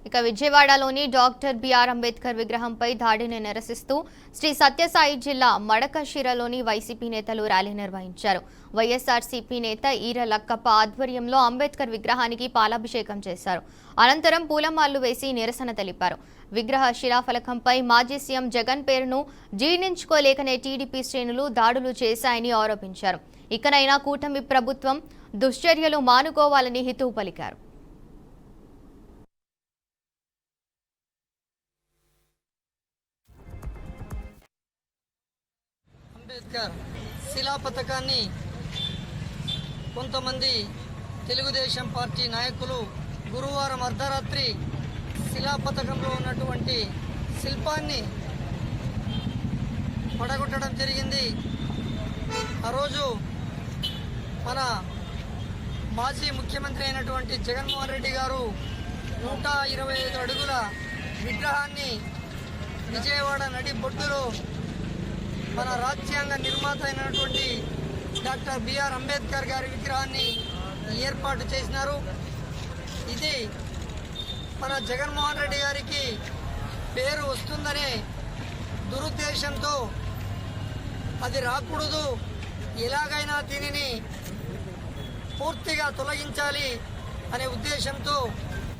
ఇక విజయవాడలోని doctor BR Ambedkar విగ్రహంపై దాడిని నిరసిస్తూ శ్రీ సత్యసాయి జిల్లా మడకశిరలోని వైసీపీ నేతలు ర్యాలీ నిర్వహించారు. వైఎస్ఆర్సీపీ నేత ఈర లక్కప్ప ఆధ్వర్యంలో అంబేద్కర్ విగ్రహానికి పాలాభిషేకం చేశారు. అనంతరం పూలమాలలు వేసి నిరసన తెలిపారు. విగ్రహ శిలాఫలకంపై మాజీ సీఎం జగన్ పేరును జీర్ణించుకోలేకనే టీడీపీ శ్రేణులు దాడులు చేశాయని ఆరోపించారు. ఇకనైనా కూటమి ప్రభుత్వం దుశ్చర్యలు మానుకోవాలని హితవు పలికారు. అంబేద్కర్ శిలా పథకాన్ని కొంతమంది తెలుగుదేశం పార్టీ నాయకులు గురువారం అర్ధరాత్రి శిలా పథకంలో ఉన్నటువంటి శిల్పాన్ని పడగొట్టడం జరిగింది. ఆ రోజు మన మాజీ ముఖ్యమంత్రి అయినటువంటి జగన్మోహన్ రెడ్డి గారు 125 అడుగుల విగ్రహాన్ని విజయవాడ నడి బొడ్డులో మన రాజ్యాంగ నిర్మాత అయినటువంటి డాక్టర్ బిఆర్ అంబేద్కర్ గారి విగ్రహాన్ని ఏర్పాటు చేసినారు. ఇది మన జగన్మోహన్ రెడ్డి గారికి పేరు వస్తుందనే దురుద్దేశంతో అది రాకూడదు, ఎలాగైనా దీనిని పూర్తిగా తొలగించాలి అనే ఉద్దేశంతో